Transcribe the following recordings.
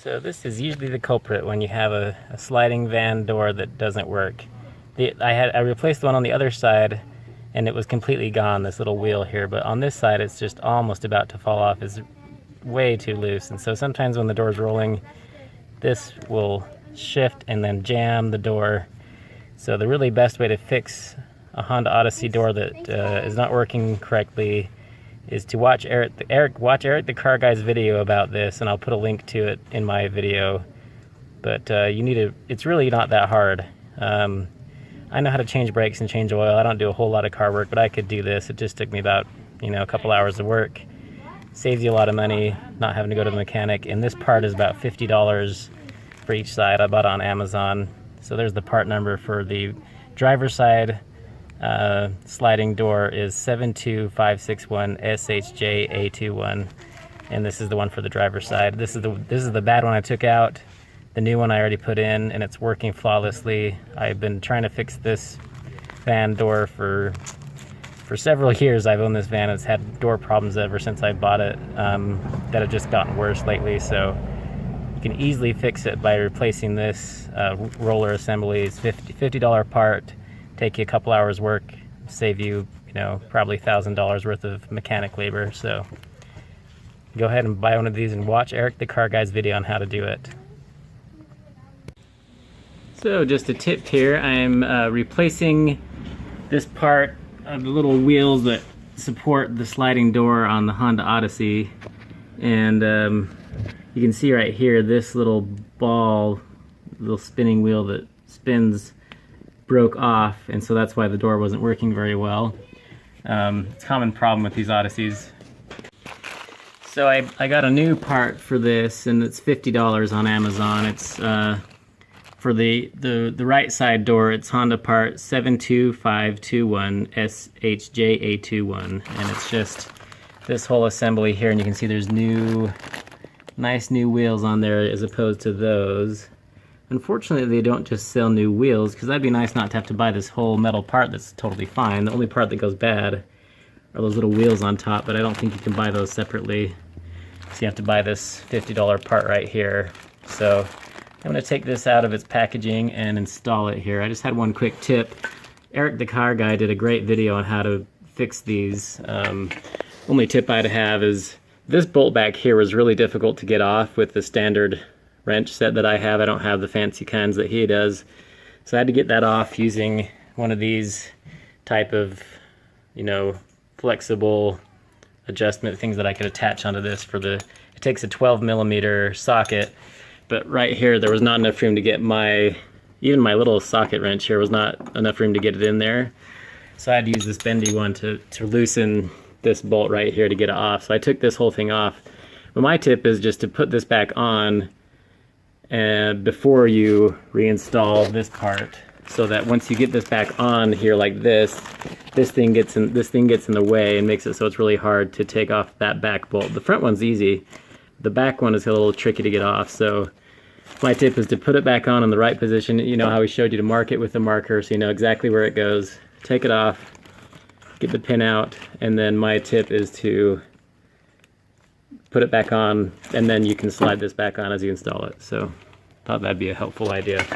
So this is usually the culprit when you have a sliding van door that doesn't work. I replaced the one on the other side and it was completely gone, this little wheel here, but on this side it's just almost about to fall off. It's way too loose, and so sometimes when the door's rolling, this will shift and then jam the door. So the really best way to fix a Honda Odyssey door that is not working correctly is to watch Eric the Car Guy's video about this, and I'll put a link to it in my video. But it's really not that hard. I know how to change brakes and change oil. I don't do a whole lot of car work, but I could do this. It just took me about, a couple hours of work. Saves you a lot of money not having to go to the mechanic, and this part is about $50 for each side. I bought it on Amazon. So there's the part number for the driver's side. Sliding door is 72561 SHJ-A21, and this is the one for the driver's side. This is the bad one I took out. The new one I already put in, and it's working flawlessly. I've been trying to fix this van door for several years. I've owned this van. It's had door problems ever since I bought it, that have just gotten worse lately. So you can easily fix it by replacing this roller assembly. It's $50 part. Take you a couple hours work, save you, probably $1,000 worth of mechanic labor. So go ahead and buy one of these and watch Eric the Car Guy's video on how to do it. So just a tip here, I'm replacing this part of the little wheels that support the sliding door on the Honda Odyssey. And you can see right here, this little ball, little spinning wheel that spins, broke off, and so that's why the door wasn't working very well. It's a common problem with these Odysseys. So I got a new part for this, and it's $50 on Amazon. It's for the right side door, it's Honda part 72521 SHJ-A21, and it's just this whole assembly here, and you can see there's nice new wheels on there as opposed to those. Unfortunately, they don't just sell new wheels, because that'd be nice not to have to buy this whole metal part that's totally fine. The only part that goes bad are those little wheels on top, but I don't think you can buy those separately. So you have to buy this $50 part right here. So I'm going to take this out of its packaging and install it here. I just had one quick tip. Eric the Car Guy did a great video on how to fix these. Only tip I'd have is this bolt back here was really difficult to get off with the standard wrench set that I have. I don't have the fancy kinds that he does. So I had to get that off using one of these type of, flexible adjustment things that I could attach onto this it takes a 12mm socket, but right here there was not enough room to get even my little socket wrench here was not enough room to get it in there. So I had to use this bendy one to loosen this bolt right here to get it off. So I took this whole thing off. But my tip is just to put this back on and before you reinstall this part, so that once you get this back on here like this thing gets in the way and makes it so it's really hard to take off that back bolt. The front one's easy. The back one is a little tricky to get off. So my tip is to put it back on in the right position. You know how we showed you to mark it with the marker, so you know exactly where it goes. Take it off, get the pin out, and then my tip is to put it back on, and then you can slide this back on as you install it. So thought that'd be a helpful idea.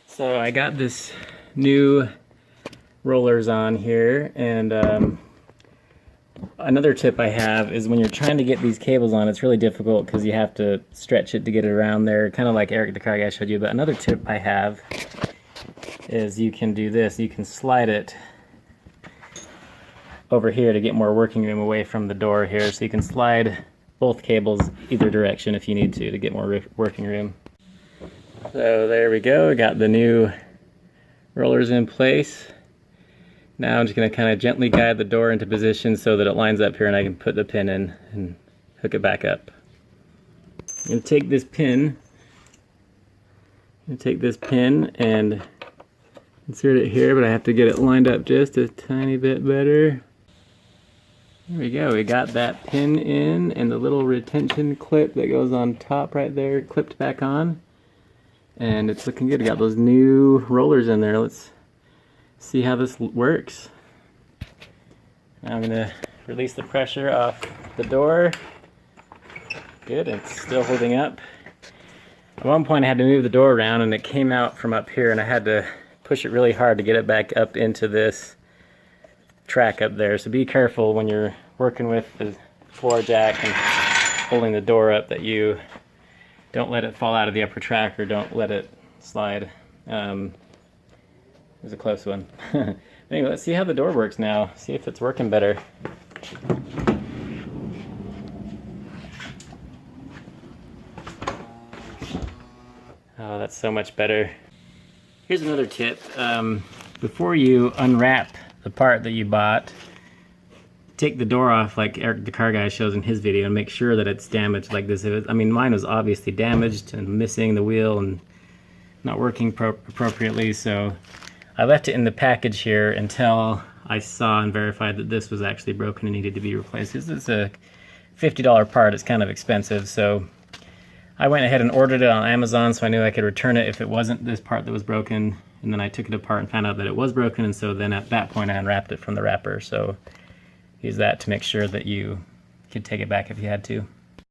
So I got this new rollers on here, and another tip I have is when you're trying to get these cables on, it's really difficult because you have to stretch it to get it around there, kind of like Eric the Car Guy showed you. But another tip I have is you can do this. You can slide it over here to get more working room away from the door here. So you can slide both cables either direction if you need to get more working room. So there we go. We got the new rollers in place. Now I'm just going to kind of gently guide the door into position so that it lines up here and I can put the pin in and hook it back up. I'm going to take this pin and insert it here, but I have to get it lined up just a tiny bit better. There we go. We got that pin in, and the little retention clip that goes on top right there clipped back on. And it's looking good. We got those new rollers in there. Let's see how this works. Now I'm going to release the pressure off the door. Good, it's still holding up. At one point I had to move the door around and it came out from up here and I had to push it really hard to get it back up into this track up there. So be careful when you're working with the floor jack and holding the door up that you don't let it fall out of the upper track or don't let it slide. It was a close one. Anyway, let's see how the door works now. See if it's working better. Oh, that's so much better. Here's another tip. Before you unwrap the part that you bought, take the door off like Eric the car guy shows in his video and make sure that it's damaged like this. I mean, mine was obviously damaged and missing the wheel and not working appropriately, so I left it in the package here until I saw and verified that this was actually broken and needed to be replaced. This is a $50 part. It's kind of expensive, so I went ahead and ordered it on Amazon so I knew I could return it if it wasn't this part that was broken, and then I took it apart and found out that it was broken, and so then at that point I unwrapped it from the wrapper. So use that to make sure that you could take it back if you had to.